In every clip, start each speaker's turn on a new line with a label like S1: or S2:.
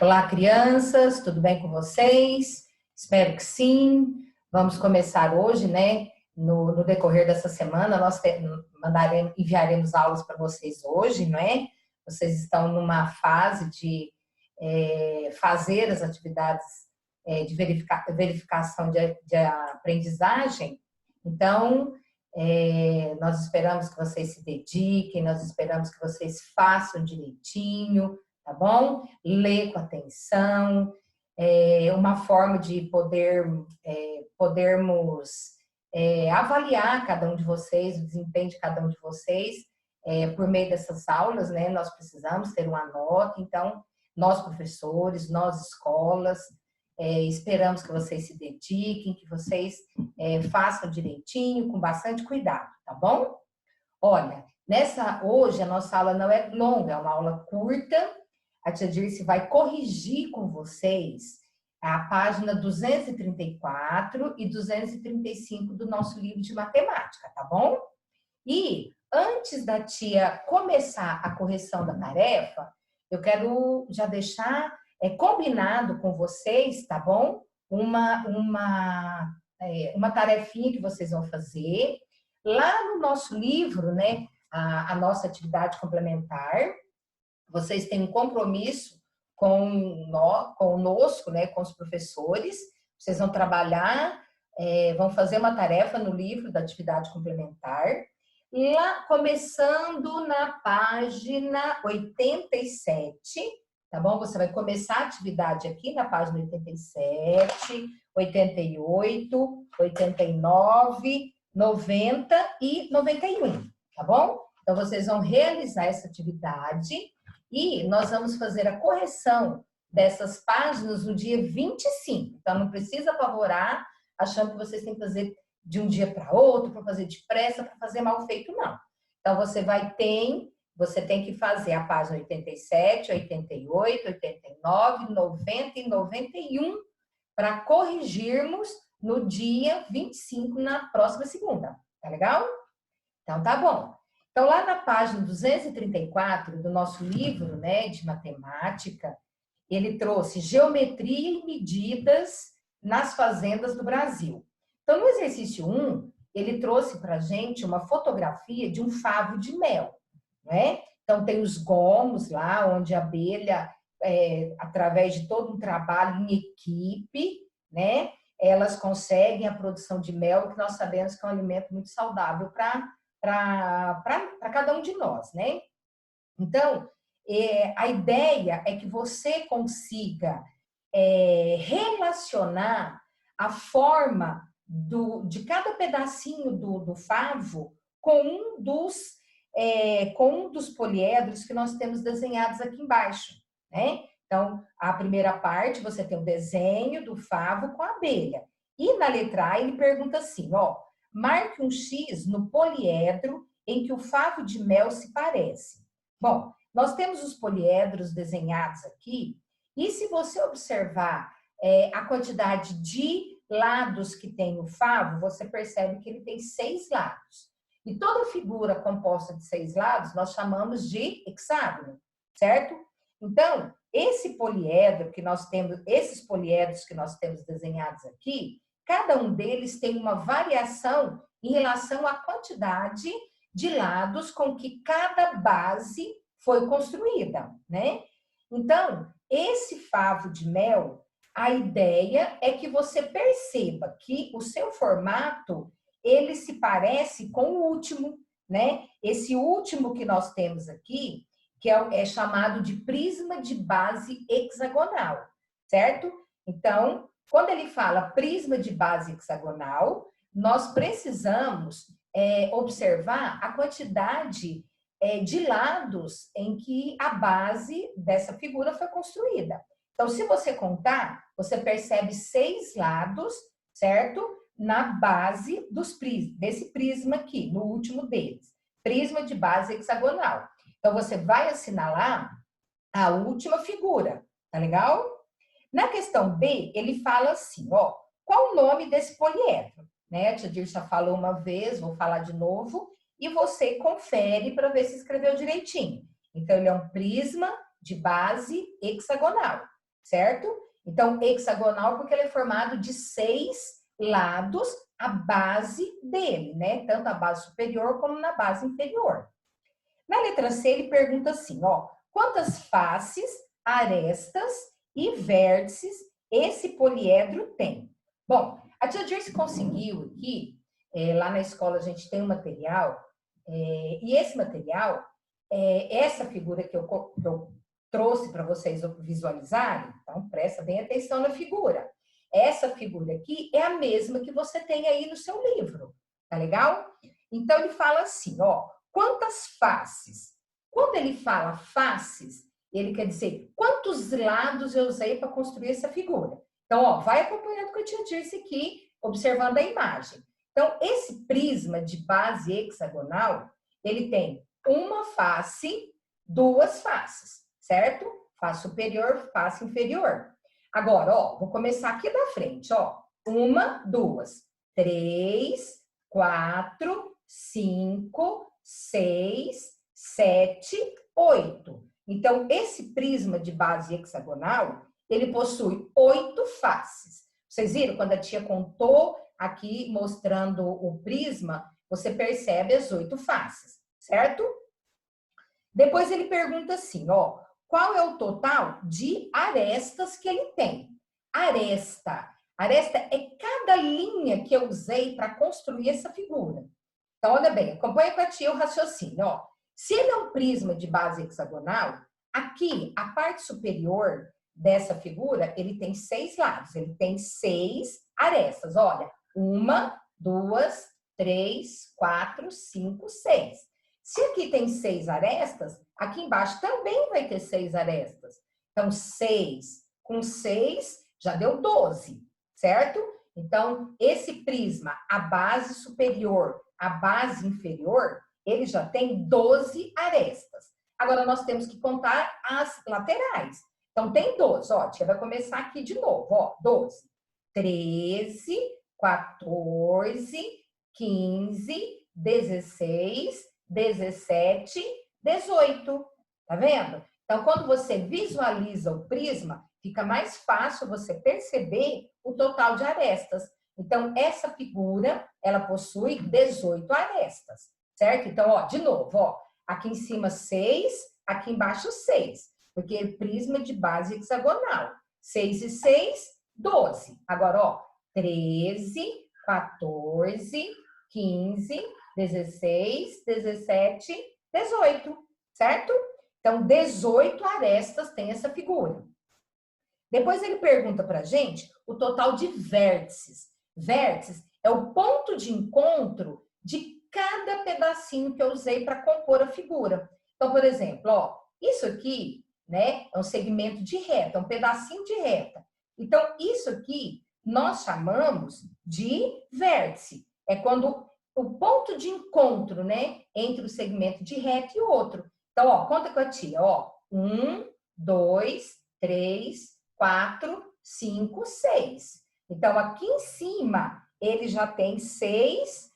S1: Olá, crianças, tudo bem com vocês? Espero que sim. Vamos começar hoje, né? No decorrer dessa semana, enviaremos aulas para vocês hoje, não é? Vocês estão numa fase de fazer as atividades de verificação de aprendizagem. Então, nós esperamos que vocês se dediquem, nós esperamos que vocês façam direitinho, tá bom? Ler com atenção, uma forma de podermos avaliar cada um de vocês, o desempenho de cada um de vocês, por meio dessas aulas, né? Nós precisamos ter uma nota, então, nós professores, nós escolas, esperamos que vocês se dediquem, que vocês façam direitinho, com bastante cuidado, tá bom? Olha, hoje a nossa aula não é longa, é uma aula curta. A tia Dirce vai corrigir com vocês a página 234 e 235 do nosso livro de matemática, tá bom? E antes da tia começar a correção da tarefa, eu quero já deixar combinado com vocês, tá bom? Uma tarefinha que vocês vão fazer lá no nosso livro, né? A nossa atividade complementar. Vocês têm um compromisso conosco, né? Com os professores. Vocês vão trabalhar, vão fazer uma tarefa no livro da atividade complementar. Lá, começando na página 87, tá bom? Você vai começar a atividade aqui na página 87, 88, 89, 90 e 91, tá bom? Então, vocês vão realizar essa atividade e nós vamos fazer a correção dessas páginas no dia 25. Então, não precisa apavorar achando que vocês têm que fazer de um dia para outro, para fazer depressa, para fazer mal feito, não. Então, você tem que fazer a página 87, 88, 89, 90 e 91 para corrigirmos no dia 25, na próxima segunda. Tá legal? Então, tá bom. Então, lá na página 234 do nosso livro, né, de matemática, ele trouxe geometria e medidas nas fazendas do Brasil. Então, no exercício 1, ele trouxe para a gente uma fotografia de um favo de mel, né? Então, tem os gomos lá, onde a abelha, através de todo um trabalho em equipe, né? Elas conseguem a produção de mel, que nós sabemos que é um alimento muito saudável para cada um de nós, né? Então, a ideia é que você consiga relacionar a forma de cada pedacinho do favo com com um dos poliedros que nós temos desenhados aqui embaixo, né? Então, a primeira parte, você tem o desenho do favo com a abelha. E na letra A, ele pergunta assim, ó, marque um X no poliedro em que o favo de mel se parece. Bom, nós temos os poliedros desenhados aqui, e se você observar a quantidade de lados que tem o favo, você percebe que ele tem 6 lados. E toda figura composta de 6 lados, nós chamamos de hexágono, certo? Então, esses poliedros que nós temos desenhados aqui, cada um deles tem uma variação em relação à quantidade de lados com que cada base foi construída, né? Então, esse favo de mel, a ideia é que você perceba que o seu formato, ele se parece com o último, né? Esse último que nós temos aqui, que é chamado de prisma de base hexagonal, certo? Então, quando ele fala prisma de base hexagonal, nós precisamos observar a quantidade de lados em que a base dessa figura foi construída. Então, se você contar, você percebe 6 lados, certo? Na base desse prisma aqui, no último deles. Prisma de base hexagonal. Então, você vai assinalar a última figura, tá legal? Na questão B, ele fala assim, ó, qual o nome desse poliedro? Né? A tia Dirce já falou uma vez, vou falar de novo, e você confere para ver se escreveu direitinho. Então, ele é um prisma de base hexagonal. certo? Então, hexagonal porque ele é formado de 6 lados, a base dele, né? Tanto a base superior como na base inferior. Na letra C, ele pergunta assim, ó, quantas faces, arestas e vértices esse poliedro tem? Bom, a tia Joyce conseguiu aqui, lá na escola a gente tem um material, e esse material, essa figura que eu trouxe para vocês visualizarem, então presta bem atenção na figura. Essa figura aqui é a mesma que você tem aí no seu livro, tá legal? Então ele fala assim, ó, quantas faces? Quando ele fala faces, ele quer dizer quantos lados eu usei para construir essa figura. Então, ó, vai acompanhando o que eu tinha dito aqui, observando a imagem. Então, esse prisma de base hexagonal, ele tem uma face, duas faces, certo? Face superior, face inferior. Agora, ó, vou começar aqui da frente, ó. 1, 2, 3, 4, 5, 6, 7, 8. Então, esse prisma de base hexagonal, ele possui 8 faces. Vocês viram quando a tia contou aqui, mostrando o prisma, você percebe as 8 faces, certo? Depois ele pergunta assim, ó, qual é o total de arestas que ele tem? Aresta é cada linha que eu usei para construir essa figura. Então, olha bem, acompanha com a tia o raciocínio, ó. Se ele é um prisma de base hexagonal, aqui, a parte superior dessa figura, ele tem 6 lados, ele tem 6 arestas. Olha, 1, 2, 3, 4, 5, 6. Se aqui tem 6 arestas, aqui embaixo também vai ter 6 arestas. Então, 6 com 6 já deu 12, certo? Então, esse prisma, a base superior, a base inferior, ele já tem 12 arestas. Agora, nós temos que contar as laterais. Então, tem 12, ó, a tia vai começar aqui de novo, ó, 12, 13, 14, 15, 16, 17, 18, tá vendo? Então, quando você visualiza o prisma, fica mais fácil você perceber o total de arestas. Então, essa figura, ela possui 18 arestas, certo? Então, ó, de novo, ó, aqui em cima 6, aqui embaixo 6, porque é prisma de base hexagonal. 6 e 6, 12. Agora, ó, 13, 14, 15, 16, 17, 18, certo? Então, 18 arestas tem essa figura. Depois ele pergunta para a gente o total de vértices. Vértices é o ponto de encontro de cada pedacinho que eu usei para compor a figura. Então, por exemplo, ó, isso aqui, né, é um segmento de reta, é um pedacinho de reta. Então, isso aqui nós chamamos de vértice. É quando o ponto de encontro, né, entre o segmento de reta e o outro. Então, ó, conta com a tia, ó. 1, 2, 3, 4, 5, 6. Então, aqui em cima, ele já tem 6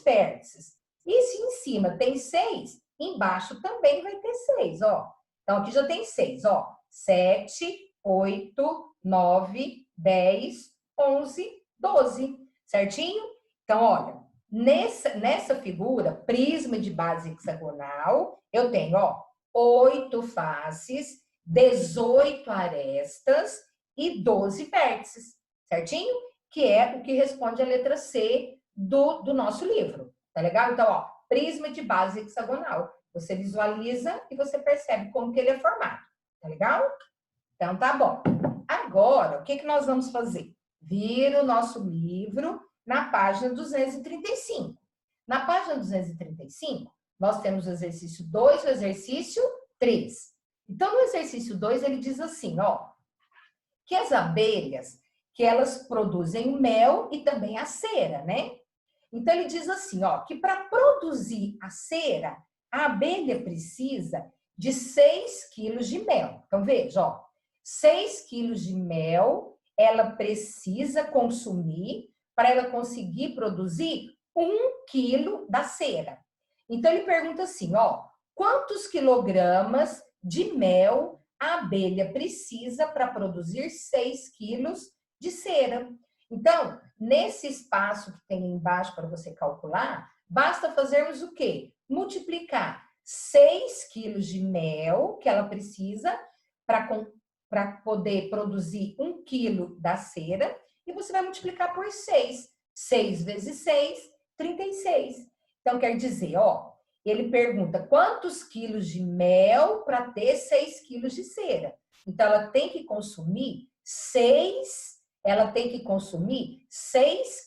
S1: vértices. E se em cima tem 6, embaixo também vai ter 6, ó. Então, aqui já tem 6, ó. 7, 8, 9, 10, 11, 12. Certinho? Então, olha, nessa figura, prisma de base hexagonal, eu tenho, ó, 8 faces, 18 arestas e 12 vértices, certinho? Que é o que responde a letra C do nosso livro, tá legal? Então, ó, prisma de base hexagonal. Você visualiza e você percebe como que ele é formado, tá legal? Então, tá bom. Agora, o que nós vamos fazer? Vira o nosso livro na página 235. Na página 235, nós temos o exercício 2 e o exercício 3. Então, no exercício 2, ele diz assim, ó, que as abelhas, que elas produzem mel e também a cera, né? Então, ele diz assim, ó, que para produzir a cera, a abelha precisa de 6 quilos de mel. Então, veja, ó, 6 quilos de mel ela precisa consumir para ela conseguir produzir 1 quilo da cera. Então, ele pergunta assim, ó, quantos quilogramas de mel a abelha precisa para produzir 6 quilos de cera. Então, nesse espaço que tem embaixo para você calcular, basta fazermos o quê? Multiplicar 6 quilos de mel que ela precisa para poder produzir 1 quilo da cera, e você vai multiplicar por 6. 6 vezes 6, 36. Então, quer dizer, ó, ele pergunta quantos quilos de mel para ter 6 quilos de cera. Então, ela tem que consumir 6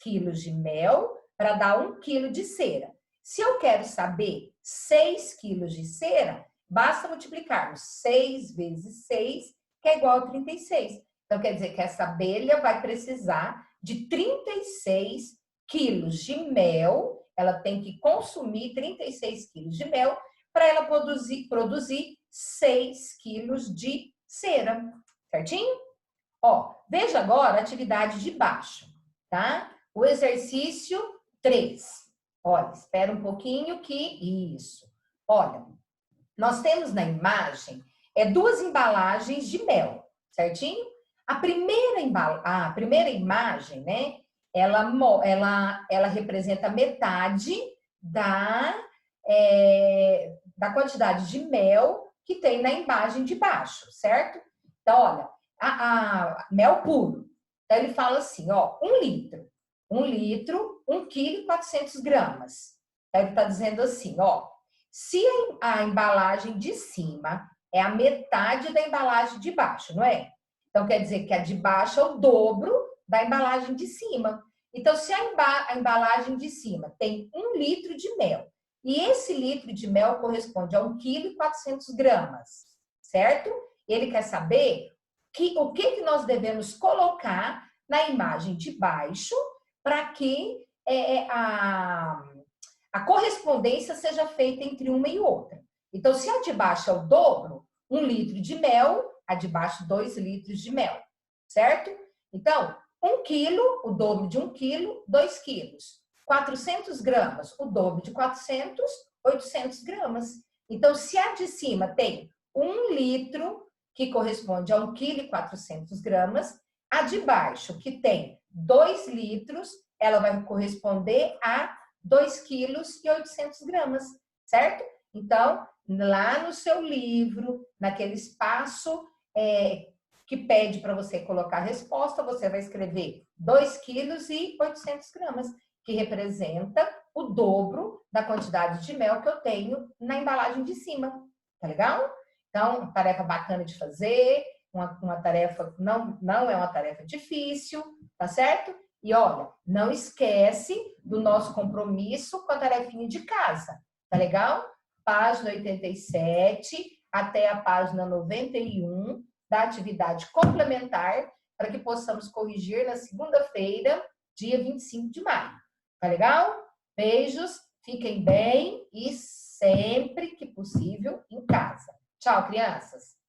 S1: quilos de mel para dar 1 quilo de cera. Se eu quero saber 6 quilos de cera, basta multiplicarmos 6 vezes 6, que é igual a 36. Então, quer dizer que essa abelha vai precisar de 36 quilos de mel, ela tem que consumir 36 quilos de mel para ela produzir 6 quilos de cera, certinho? Ó, veja agora a atividade de baixo, tá? O exercício 3. Olha, espera um pouquinho que... Isso. Olha, nós temos na imagem 2 embalagens de mel, certinho? A primeira imagem, né? Ela representa metade da quantidade de mel que tem na imagem de baixo, certo? Então, olha, mel puro. Então, ele fala assim, ó, 1 litro. 1 litro, 1 quilo e 400 gramas. Então, ele está dizendo assim, ó, se a embalagem de cima é a metade da embalagem de baixo, não é? Então, quer dizer que a de baixo é o dobro da embalagem de cima. Então, se a embalagem de cima tem 1 litro de mel, e esse litro de mel corresponde a 1 quilo e 400 gramas, certo? Ele quer saber o que nós devemos colocar na imagem de baixo para que a correspondência seja feita entre uma e outra. Então, se a de baixo é o dobro, 1 litro de mel, a de baixo 2 litros de mel, certo? Então, 1 quilo, o dobro de 1 quilo, 2 quilos. 400 gramas, o dobro de 400, 800 gramas. Então, se a de cima tem 1 litro, que corresponde a 1 quilo e 400 gramas, a de baixo, que tem 2 litros, ela vai corresponder a 2 quilos e 800 gramas, certo? Então, lá no seu livro, naquele espaço que pede para você colocar a resposta, você vai escrever 2 quilos e 800 gramas, que representa o dobro da quantidade de mel que eu tenho na embalagem de cima. Tá legal? Então, uma tarefa bacana de fazer, uma tarefa, não é uma tarefa difícil, tá certo? E olha, não esquece do nosso compromisso com a tarefinha de casa, tá legal? Página 87 até a página 91 da atividade complementar, para que possamos corrigir na segunda-feira, dia 25 de maio. Tá legal? Beijos, fiquem bem e sempre que possível em casa. Tchau, crianças!